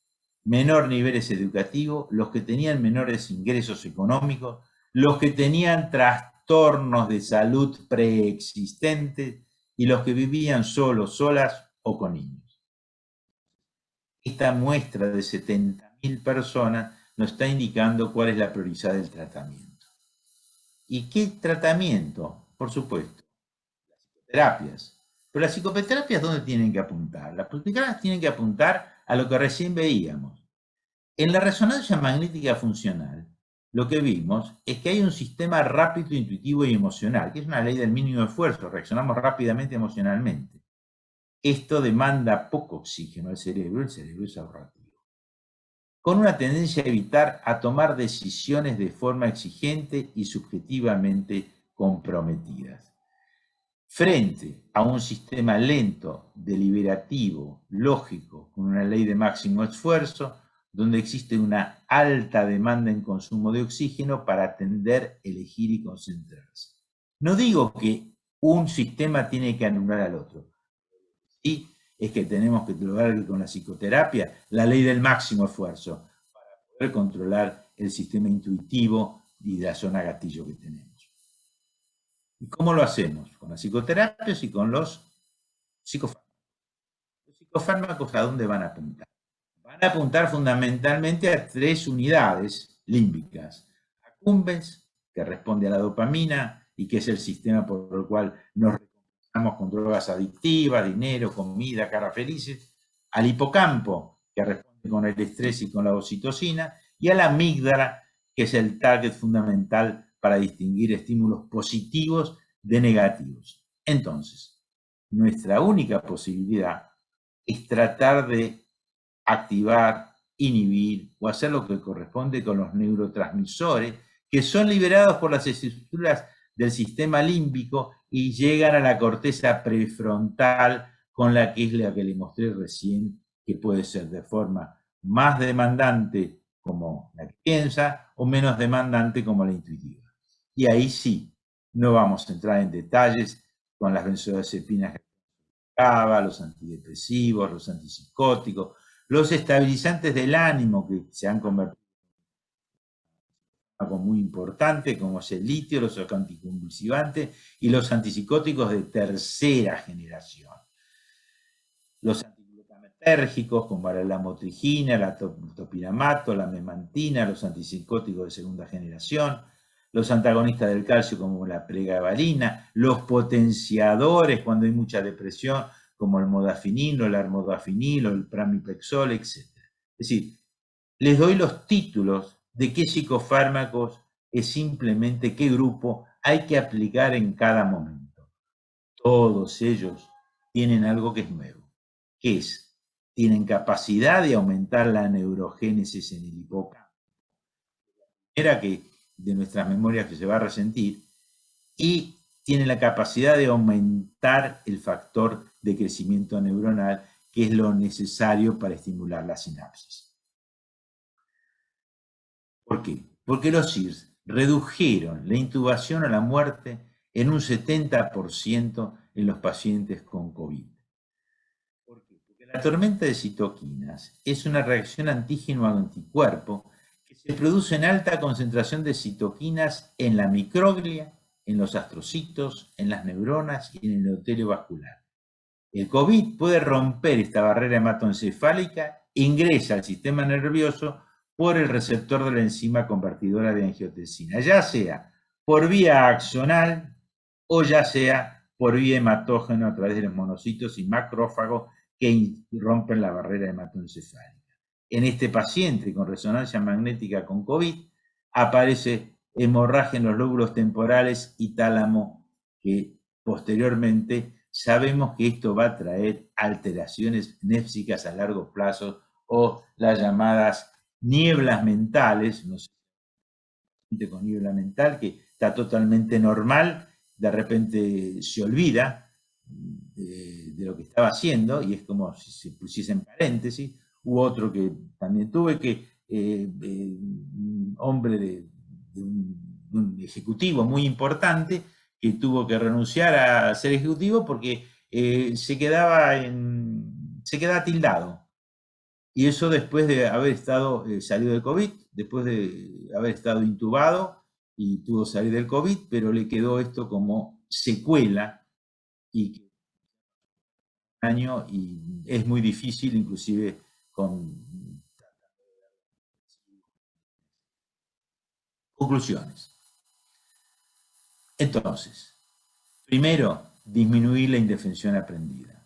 menor niveles educativos, los que tenían menores ingresos económicos, los que tenían trastornos de salud preexistentes y los que vivían solos, solas o con niños. Esta muestra de 70.000 personas nos está indicando cuál es la prioridad del tratamiento. ¿Y qué tratamiento? Por supuesto, las psicoterapias. Pero las psicoterapias, ¿dónde tienen que apuntar? Las psicoterapias tienen que apuntar a lo que recién veíamos. En la resonancia magnética funcional, lo que vimos es que hay un sistema rápido, intuitivo y emocional, que es una ley del mínimo esfuerzo, reaccionamos rápidamente emocionalmente. Esto demanda poco oxígeno al cerebro, el cerebro es ahorrativo, con una tendencia a evitar a tomar decisiones de forma exigente y subjetivamente comprometidas. Frente a un sistema lento, deliberativo, lógico, con una ley de máximo esfuerzo, donde existe una alta demanda en consumo de oxígeno para atender, elegir y concentrarse. No digo que un sistema tiene que anular al otro. Sí, es que tenemos que lograr que con la psicoterapia, la ley del máximo esfuerzo, para poder controlar el sistema intuitivo y la zona gatillo que tenemos. ¿Y cómo lo hacemos? Con las psicoterapias y con los psicofármacos. Los psicofármacos, ¿a dónde van a apuntar? Van a apuntar fundamentalmente a tres unidades límbicas. Accumbens, que responde a la dopamina y que es el sistema por el cual nos recompensamos con drogas adictivas, dinero, comida, caras felices. Al hipocampo, que responde con el estrés y con la oxitocina. Y a la amígdala, que es el target fundamental para distinguir estímulos positivos de negativos. Entonces, nuestra única posibilidad es tratar de activar, inhibir o hacer lo que corresponde con los neurotransmisores que son liberados por las estructuras del sistema límbico y llegan a la corteza prefrontal, con la que es la que le mostré recién, que puede ser de forma más demandante como la que piensa, o menos demandante como la intuitiva. Y ahí sí, no vamos a entrar en detalles con las benzodiazepinas que hablaba, los antidepresivos, los antipsicóticos, los estabilizantes del ánimo que se han convertido en algo muy importante, como es el litio, los anticonvulsivantes y los antipsicóticos de tercera generación. Los antiglutamatérgicos como la lamotrigina, la topiramato, la memantina, los antipsicóticos de segunda generación, los antagonistas del calcio como la pregabalina, los potenciadores cuando hay mucha depresión como el modafinil o el armodafinil o el pramipexol, etc. Es decir, les doy los títulos de qué psicofármacos es simplemente qué grupo hay que aplicar en cada momento. Todos ellos tienen algo que es nuevo, que es, tienen capacidad de aumentar la neurogénesis en el hipocampo, era que de nuestras memorias que se va a resentir, y tienen la capacidad de aumentar el factor de crecimiento neuronal, que es lo necesario para estimular la sinapsis. ¿Por qué? Porque los SIRS redujeron la intubación o la muerte en un 70% en los pacientes con COVID. ¿Por qué? Porque la tormenta de citoquinas es una reacción antígeno-anticuerpo que se produce en alta concentración de citoquinas en la microglia, en los astrocitos, en las neuronas y en el endotelio vascular. El COVID puede romper esta barrera hematoencefálica, ingresa al sistema nervioso por el receptor de la enzima convertidora de angiotensina, ya sea por vía axonal o ya sea por vía hematógena a través de los monocitos y macrófagos que rompen la barrera hematoencefálica. En este paciente con resonancia magnética con COVID aparece hemorragia en los lóbulos temporales y tálamo, que posteriormente sabemos que esto va a traer alteraciones népsicas a largo plazo o las llamadas nieblas mentales, no sé, con niebla mental que está totalmente normal, de repente se olvida de lo que estaba haciendo y es como si se pusiese en paréntesis. Hubo otro que también tuve que, un hombre de un ejecutivo muy importante que tuvo que renunciar a ser ejecutivo porque se quedaba tildado. Y eso después de haber estado salido del COVID, después de haber estado intubado y pudo salir del COVID, pero le quedó esto como secuela y año y es muy difícil, inclusive con conclusiones. Entonces, primero, disminuir la indefensión aprendida.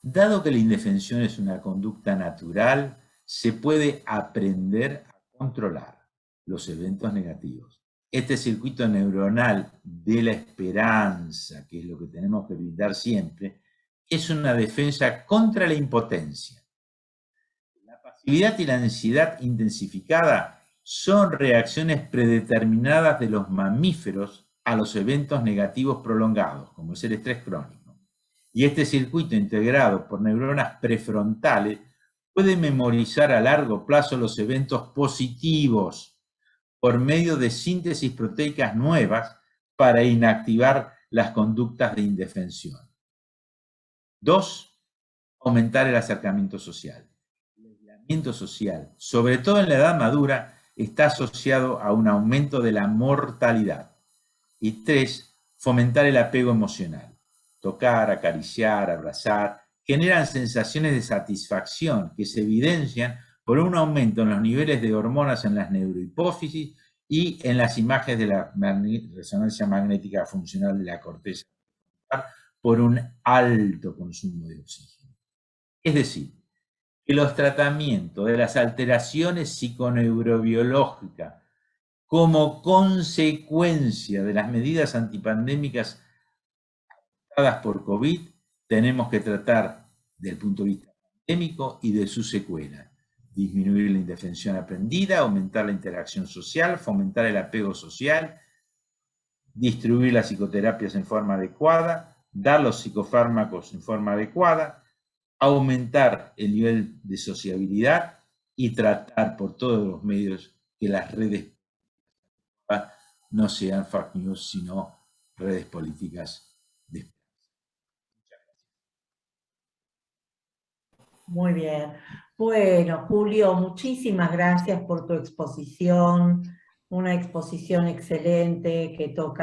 Dado que la indefensión es una conducta natural, se puede aprender a controlar los eventos negativos. Este circuito neuronal de la esperanza, que es lo que tenemos que brindar siempre, es una defensa contra la impotencia. La pasividad y la ansiedad intensificada son reacciones predeterminadas de los mamíferos a los eventos negativos prolongados, como es el estrés crónico. Y este circuito integrado por neuronas prefrontales puede memorizar a largo plazo los eventos positivos por medio de síntesis proteicas nuevas para inactivar las conductas de indefensión. 2. Aumentar el acercamiento social. El aislamiento social, sobre todo en la edad madura, está asociado a un aumento de la mortalidad. Y 3. Fomentar el apego emocional. Tocar, acariciar, abrazar, generan sensaciones de satisfacción que se evidencian por un aumento en los niveles de hormonas en las neurohipófisis y en las imágenes de la resonancia magnética funcional de la corteza por un alto consumo de oxígeno. Es decir, que los tratamientos de las alteraciones psiconeurobiológicas como consecuencia de las medidas antipandémicas adoptadas por COVID, tenemos que tratar del punto de vista pandémico y de sus secuelas. Disminuir la indefensión aprendida, aumentar la interacción social, fomentar el apego social, distribuir las psicoterapias en forma adecuada, dar los psicofármacos en forma adecuada, aumentar el nivel de sociabilidad y tratar por todos los medios que las redes no sean fake news, sino redes políticas de esperanza. Muy bien. Bueno, Julio, muchísimas gracias por tu exposición, una exposición excelente que toca